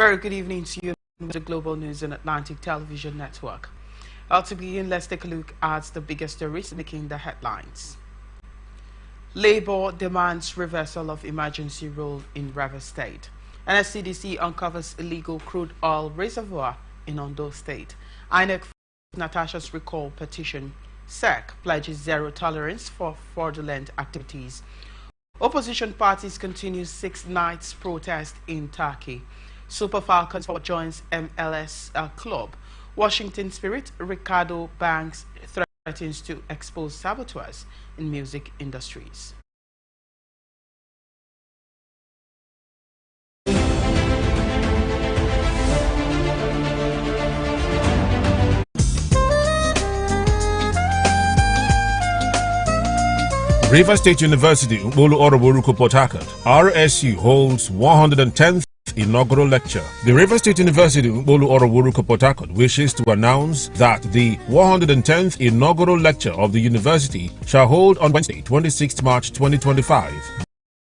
Very good evening to you, the Global News and Atlantic Television Network. To begin, let's take a look at the biggest stories making the headlines. Labour demands reversal of emergency rule in Rivers State. NSCDC uncovers illegal crude oil reservoir in Ondo State. INEC Natasha's recall petition. SEC pledges zero tolerance for fraudulent activities. Opposition parties continue 6 nights protest in Turkey. Super Falcons joins MLS club. Washington Spirit Ricardo Banks threatens to expose saboteurs in music industries. Rivers State University, Bolu Oroboruko, Port Harcourt, RSU holds 110th inaugural lecture. The Rivers State University, Bolu Oroboruko, Port Harcourt wishes to announce that the 110th inaugural lecture of the university shall hold on Wednesday, 26th March 2025.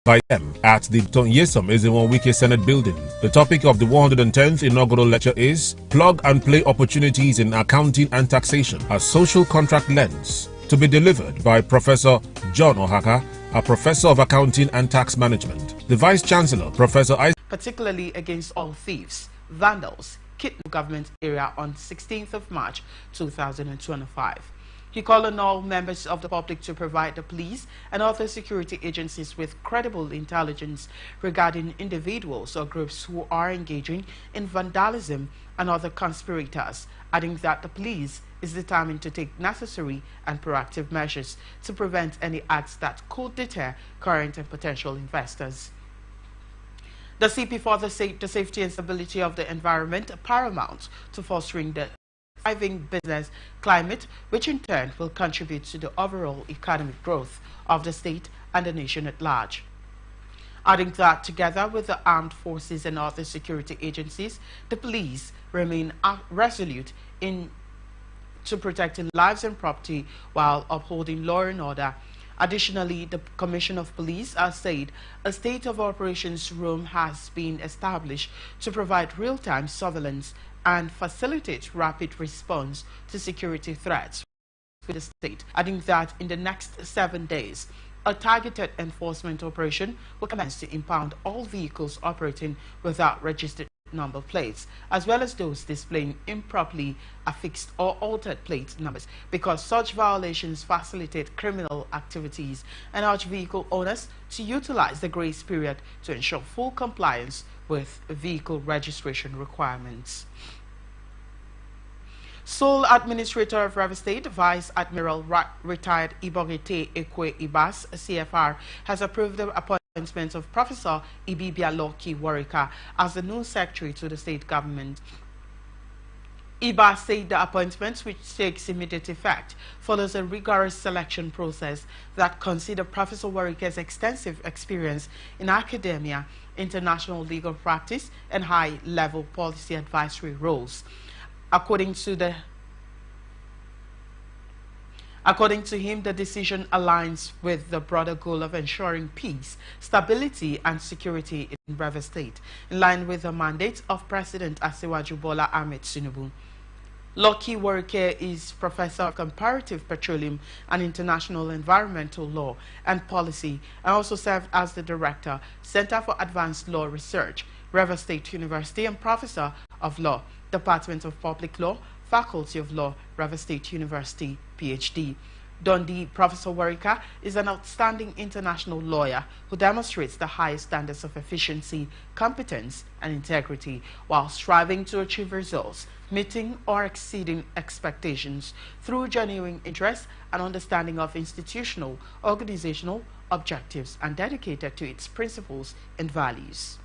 By M at the Yesom Ezenwo-Wike Senate Building. The topic of the 110th inaugural lecture is Plug and Play Opportunities in Accounting and Taxation, a Social Contract Lens, to be delivered by Professor John Ohaka, a Professor of Accounting and Tax Management. The Vice Chancellor, Professor particularly against all thieves, vandals, kidnapped government area on 16th of March 2025. He called on all members of the public to provide the police and other security agencies with credible intelligence regarding individuals or groups who are engaging in vandalism and other conspirators, adding that the police is determined to take necessary and proactive measures to prevent any acts that could deter current and potential investors. The CP further said the safety and stability of the environment are paramount to fostering the thriving business climate, which in turn will contribute to the overall economic growth of the state and the nation at large. Adding that, together with the armed forces and other security agencies, the police remain resolute in protecting lives and property while upholding law and order. Additionally, the Commission of Police has said a state of operations room has been established to provide real-time surveillance and facilitate rapid response to security threats for the state, adding that in the next 7 days, a targeted enforcement operation will commence to impound all vehicles operating without registered number plates, as well as those displaying improperly affixed or altered plate numbers, because such violations facilitate criminal activities, and urge vehicle owners to utilize the grace period to ensure full compliance with vehicle registration requirements. Sole Administrator of Rivers State, Vice Admiral retired Iborite Ekwe Ibas, CFR, has approved the appointment of Professor Ibibia Loki Warika as the new secretary to the state government. Ibas said the appointment, which takes immediate effect, follows a rigorous selection process that considers Professor Warika's extensive experience in academia, international legal practice, and high-level policy advisory roles. According to him, the decision aligns with the broader goal of ensuring peace, stability, and security in Rivers State, in line with the mandate of President Asiwaju Bola Ahmed Tinubu. Loki Warike is Professor of Comparative Petroleum and International Environmental Law and Policy, and also served as the Director, Center for Advanced Law Research, Rivers State University, and Professor of Law, Department of Public Law, Faculty of Law, Rivers State University, PhD. Dundee, Professor Warika is an outstanding international lawyer who demonstrates the highest standards of efficiency, competence, and integrity while striving to achieve results, meeting or exceeding expectations through genuine interest and understanding of institutional, organizational objectives, and dedicated to its principles and values.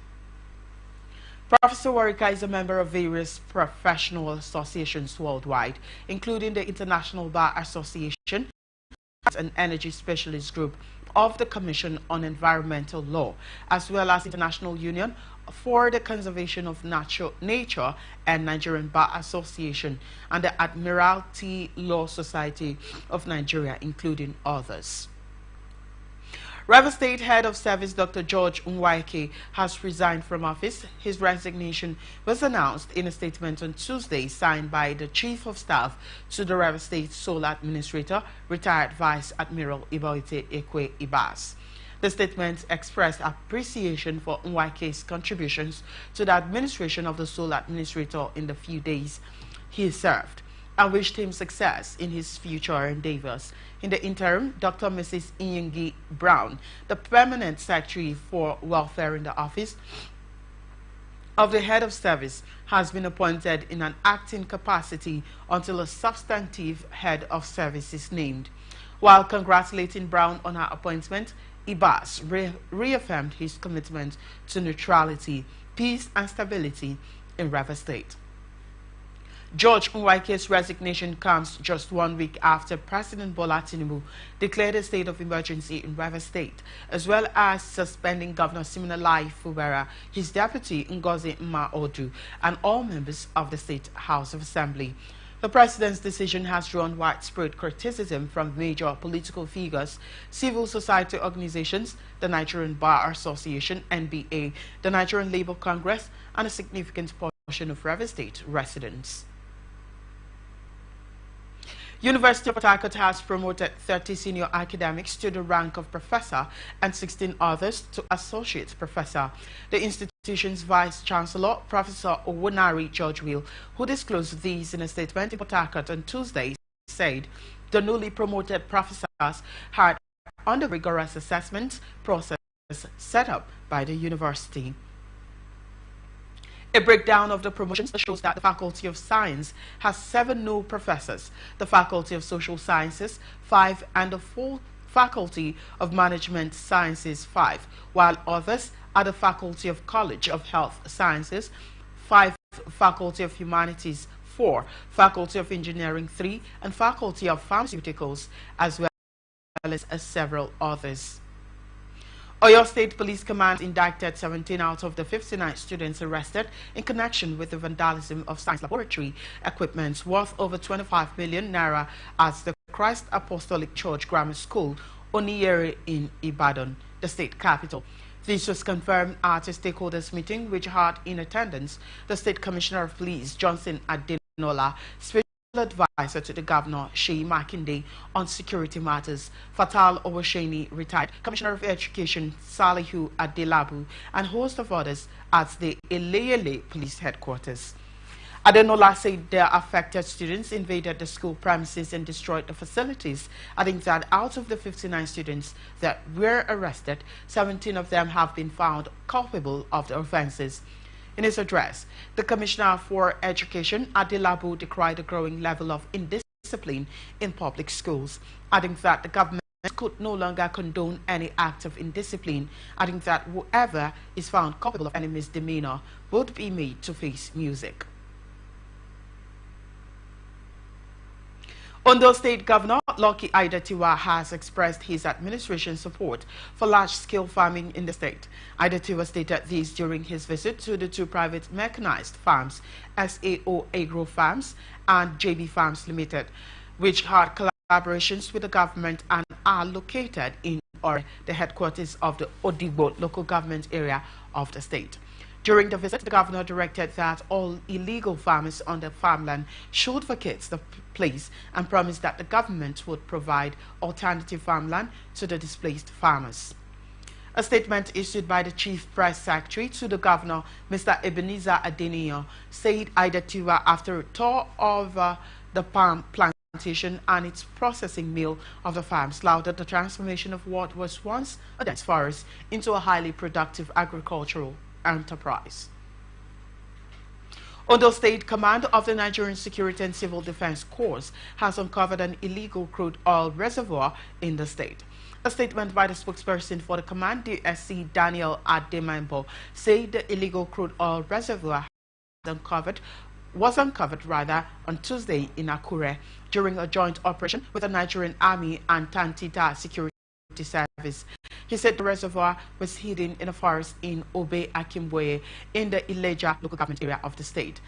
Professor Warika is a member of various professional associations worldwide, including the International Bar Association, an energy specialist group of the Commission on Environmental Law, as well as International Union for the Conservation of Nature and Nigerian Bar Association, and the Admiralty Law Society of Nigeria, including others. River State Head of Service Dr. George Nwaike has resigned from office. His resignation was announced in a statement on Tuesday signed by the Chief of Staff to the River State Sole Administrator, retired Vice Admiral Iboite Ekwe Ibas. The statement expressed appreciation for Nwaike's contributions to the administration of the Sole Administrator in the few days he served, and wished him success in his future endeavors. In the interim, Dr. Mrs. Inyingi Brown, the Permanent Secretary for Welfare in the Office of the Head of Service, has been appointed in an acting capacity until a substantive Head of Service is named. While congratulating Brown on her appointment, Ibas reaffirmed his commitment to neutrality, peace and stability in River State. George Nwaike's resignation comes just 1 week after President Bola Tinubu declared a state of emergency in River State, as well as suspending Governor Siminalayi Fubara, his deputy Ngozi Mma-Odu, and all members of the State House of Assembly. The president's decision has drawn widespread criticism from major political figures, civil society organizations, the Nigerian Bar Association, NBA, the Nigerian Labour Congress, and a significant portion of River State residents. University of Port Harcourt has promoted 30 senior academics to the rank of professor and 16 others to associate professor. The institution's vice-chancellor, Professor Owonari George Will, who disclosed these in a statement in Port Harcourt on Tuesday, said the newly promoted professors had under rigorous assessment process set up by the university. A breakdown of the promotions shows that the Faculty of Science has 7 new professors, the Faculty of Social Sciences 5, and the full Faculty of Management Sciences 5, while others are the Faculty of College of Health Sciences 5, Faculty of Humanities 4, Faculty of Engineering 3, and Faculty of Pharmaceuticals, as well as several others. Oyo State Police Command indicted 17 out of the 59 students arrested in connection with the vandalism of science laboratory equipment worth over 25 million naira at the Christ Apostolic Church Grammar School, Oniyere in Ibadan, the state capital. This was confirmed at a stakeholders meeting which had in attendance the State Commissioner of Police, Johnson Adenola, advisor to the Governor, Sheyi Makinde, on security matters, Fatal Owosheni, retired Commissioner of Education, Salihu Adelabu, and a host of others at the Eleyele Police Headquarters. Adenola said the affected students invaded the school premises and destroyed the facilities, adding that out of the 59 students that were arrested, 17 of them have been found culpable of the offenses. In his address, the Commissioner for Education, Adelabu, decried the growing level of indiscipline in public schools, adding that the government could no longer condone any act of indiscipline, adding that whoever is found culpable of any misdemeanor would be made to face music. Ondo State Governor Lucky Aiyedatiwa has expressed his administration's support for large-scale farming in the state. Aiyedatiwa stated this during his visit to the 2 private mechanized farms, SAO Agro Farms and JB Farms Limited, which had collaborations with the government and are located in Ore, the headquarters of the Odigbo local government area of the state. During the visit, the governor directed that all illegal farmers on the farmland should vacate the place and promised that the government would provide alternative farmland to the displaced farmers. A statement issued by the Chief Press Secretary to the governor, Mr. Ebenezer Adeniyo, said Aiyedatiwa, after a tour of the palm plantation and its processing mill of the farms, lauded the transformation of what was once a dense forest into a highly productive agricultural enterprise. Ondo State Command of the Nigerian Security and Civil Defense Corps has uncovered an illegal crude oil reservoir in the state. A statement by the spokesperson for the command, DSC Daniel Ademembo, said the illegal crude oil reservoir was uncovered on Tuesday in Akure during a joint operation with the Nigerian Army and Tantita Security Service. He said the reservoir was hidden in a forest in Obe Akimboye in the Ileja local government area of the state.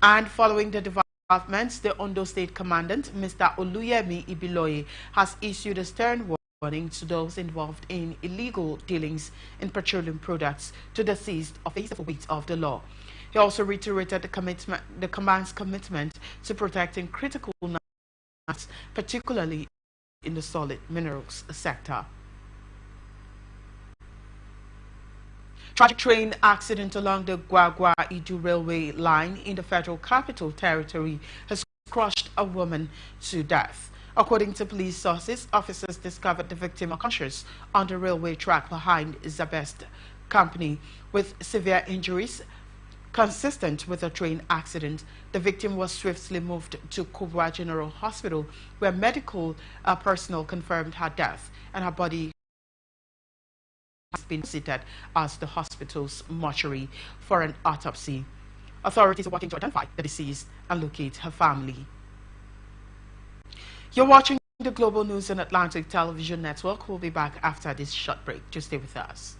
And following the developments, the Ondo State Commandant, Mr. Oluyemi Ibiloye, has issued a stern warning warning to those involved in illegal dealings in petroleum products to desist or face the weight of the law. He also reiterated the command's commitment to protecting critical minerals, particularly in the solid minerals sector. Tragic train accident along the Gwagwa-Idu railway line in the Federal Capital Territory has crushed a woman to death. According to police sources, officers discovered the victim unconscious on the railway track behind Zabest Company with severe injuries consistent with a train accident. The victim was swiftly moved to Kubwa General Hospital, where medical personnel confirmed her death, and her body has been visited as the hospital's mortuary for an autopsy. Authorities are working to identify the deceased and locate her family. You're watching the Global News on Atlantic Television Network. We'll be back after this short break. Just stay with us.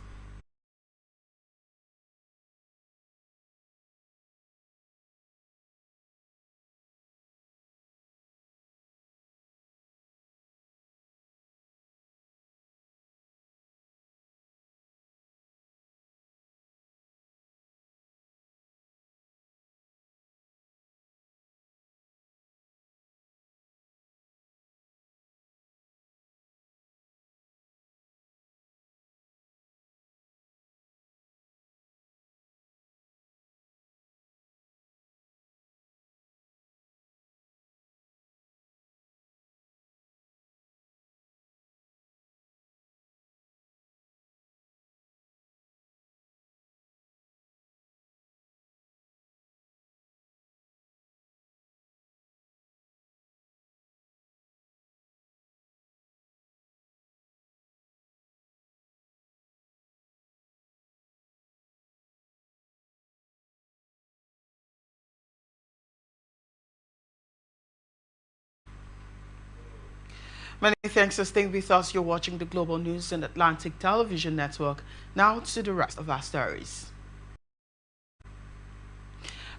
Many thanks for staying with us. You're watching the Global News and Atlantic Television Network. Now to the rest of our stories.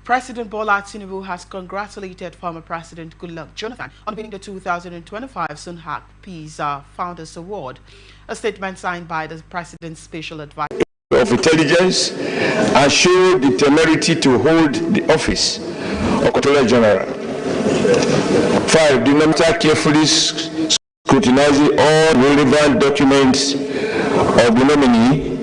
President Bola Tinubu has congratulated former President Goodluck Jonathan on winning the 2025 Sunhak Peace Founders Award. A statement signed by the President's Special Advisor of Intelligence and showed the temerity to hold the office of Controller General. 5. The nominator carefully scrutinizing all relevant documents of the nominee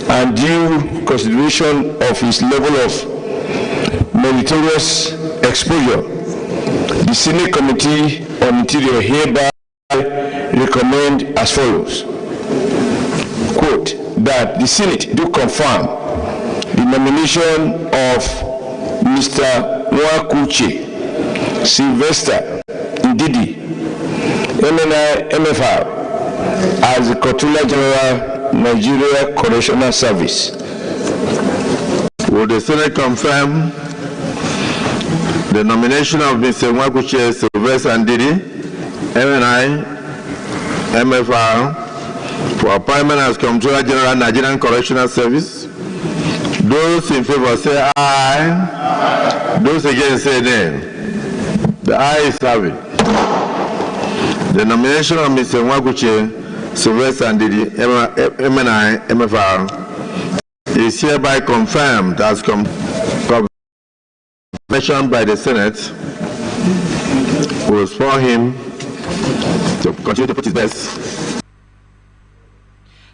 and due consideration of his level of meritorious exposure. The Senate Committee on Interior hereby recommend as follows. Quote, that the Senate do confirm the nomination of Mr. Nwakuche Sylvester Ndidi, MNI MFR, as the Controller General, Nigeria Correctional Service. Will the Senate confirm the nomination of Mr. Nwakuche Sylvester Ndidi, MNI MFR, for appointment as Comptroller General, Nigerian Correctional Service? Those in favor say aye. Those against say nay. The ayes have it. The nomination of Mr. Nwakuche Sylvester Ndidi, MNI MFR, is hereby confirmed as confirmation by the Senate. Will spur him to continue to put his best.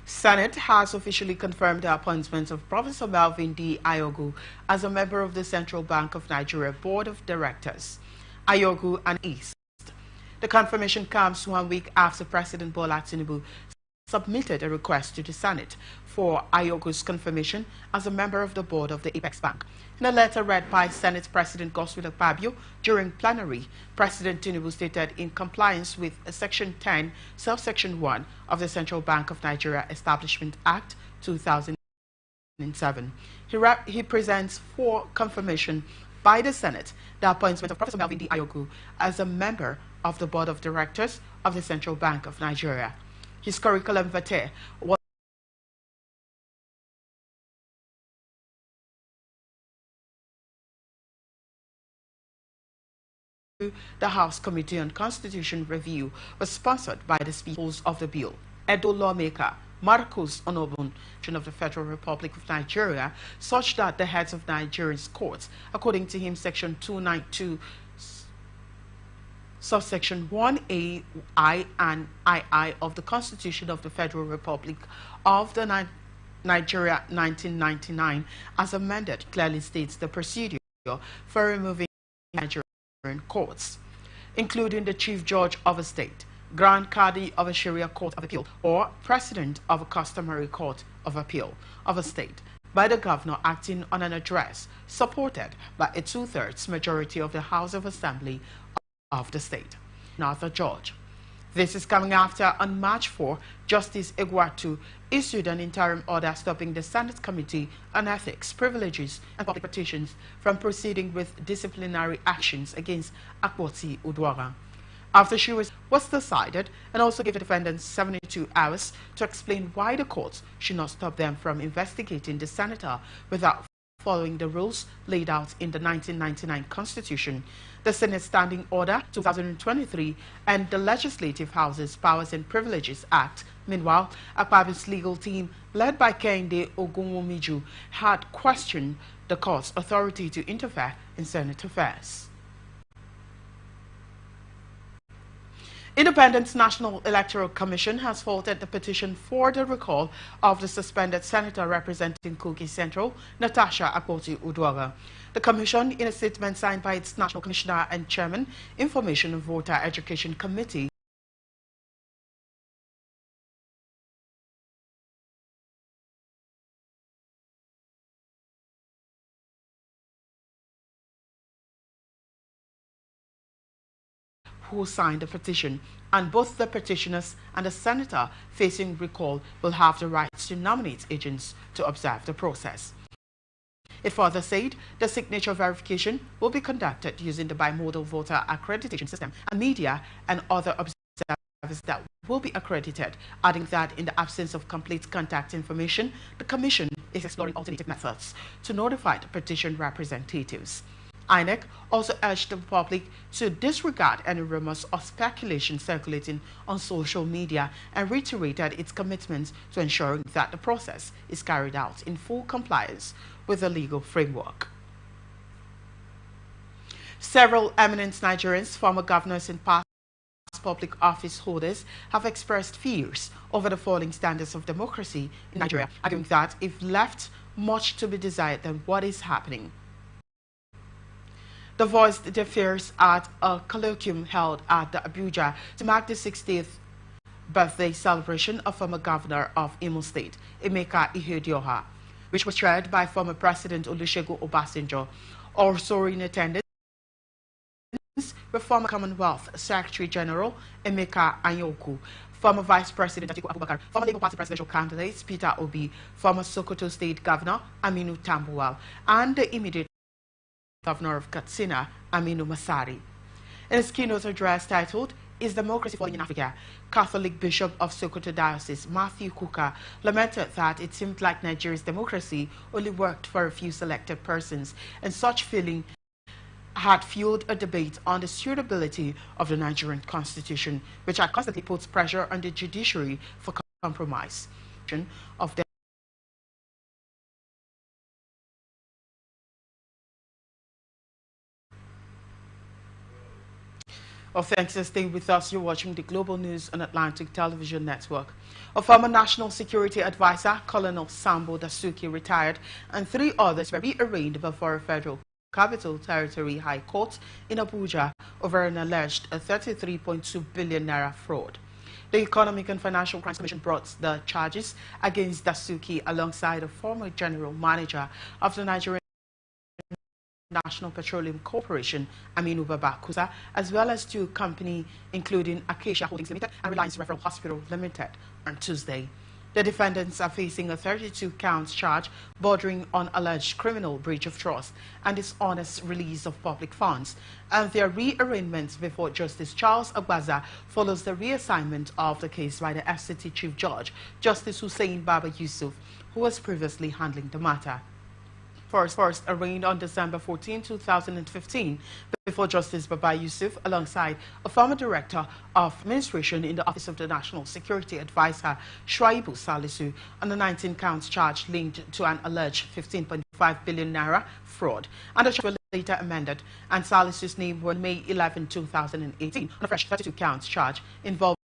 Senate has officially confirmed the appointment of Professor Melvin D. Ayogu as a member of the Central Bank of Nigeria Board of Directors. Ayogu and East. The confirmation comes 1 week after President Bola Tinubu submitted a request to the Senate for Ayogu's confirmation as a member of the board of the Apex Bank. In a letter read by Senate President Godswill Akpabio during plenary, President Tinubu stated in compliance with Section 10, subsection 1 of the Central Bank of Nigeria Establishment Act 2007. He presents for confirmation by the Senate the appointment of Professor Melvin D. Ayogu as a member of the Board of Directors of the Central Bank of Nigeria. His curriculum vitae was the House Committee on Constitution Review was sponsored by the speakers of the bill. Edo lawmaker Marcus Onobun of the Federal Republic of Nigeria, such that the heads of Nigeria's courts, according to him, Section 292, subsection 1A, I and II of the Constitution of the Federal Republic of the Nigeria 1999, as amended, clearly states the procedure for removing Nigerian courts, including the Chief Judge of a state, Grand Qadi of a Sharia Court of Appeal, or President of a Customary Court of Appeal of a state, by the governor acting on an address supported by a 2/3 majority of the House of Assembly of the state. Arthur George. This is coming after, on March 4, Justice Egwatu issued an interim order stopping the Senate Committee on Ethics, Privileges and Public Petitions from proceeding with disciplinary actions against Akpoti Udwara, after she was decided, and also gave the defendants 72 hours to explain why the courts should not stop them from investigating the senator without following the rules laid out in the 1999 Constitution, the Senate Standing Order 2023, and the Legislative House's Powers and Privileges Act. Meanwhile, Akpabi's legal team, led by Kehinde Ogunwumiju, had questioned the court's authority to interfere in Senate affairs. Independent National Electoral Commission has faulted the petition for the recall of the suspended senator representing Kogi Central, Natasha Akpoti Udwara. The commission, in a statement signed by its National Commissioner and Chairman, Information and Voter Education Committee, who signed the petition, and both the petitioners and the senator facing recall will have the rights to nominate agents to observe the process. It further said the signature verification will be conducted using the bimodal voter accreditation system, and media and other observers that will be accredited, adding that in the absence of complete contact information, the commission is exploring alternative methods to notify the petition representatives. INEC also urged the public to disregard any rumors or speculation circulating on social media and reiterated its commitment to ensuring that the process is carried out in full compliance with the legal framework. Several eminent Nigerians, former governors and past public office holders have expressed fears over the falling standards of democracy in Nigeria, arguing that if left much to be desired than what is happening. They voiced their fears at a colloquium held at the Abuja to mark the 60th birthday celebration of former governor of Imo State, Emeka Ihedioha, which was chaired by former President Olusegun Obasanjo. Also in attendance were former Commonwealth Secretary General Emeka Anyoku, former Vice President Atiku Abubakar, former Labour Party presidential candidate Peter Obi, former Sokoto State Governor Aminu Tambuwal, and the immediate Governor of Katsina, Aminu Masari. In his keynote address titled, "Is Democracy Falling in Africa?" Catholic Bishop of Sokoto Diocese, Matthew Kuka, lamented that it seemed like Nigeria's democracy only worked for a few selected persons, and such feeling had fueled a debate on the suitability of the Nigerian Constitution, which had constantly puts pressure on the judiciary for compromise of the thanks for staying with us. You're watching the Global News on Atlantic Television Network. A former National Security Advisor, Colonel Sambo Dasuki, retired, and 3 others were rearraigned before a Federal Capital Territory High Court in Abuja over an alleged 33.2 billion naira fraud. The Economic and Financial Crimes Commission brought the charges against Dasuki alongside a former general manager of the Nigerian National Petroleum Corporation, Aminu Babakusa, as well as 2 companies, including Acacia Holdings Limited and Reliance Referral Hospital Limited, on Tuesday. The defendants are facing a 32-count charge bordering on alleged criminal breach of trust and dishonest release of public funds, and their rearrangement before Justice Charles Agbaza follows the reassignment of the case by the FCT Chief Judge, Justice Hussein Baba Yusuf, who was previously handling the matter. first arraigned on December 14, 2015 before Justice Baba Yusuf alongside a former director of administration in the Office of the National Security Advisor, Shuaibu Salisu, on the 19 counts charge linked to an alleged 15.5 billion naira fraud. And the charge was later amended, and Salisu's name was May 11, 2018 on a fresh 32 counts charge involving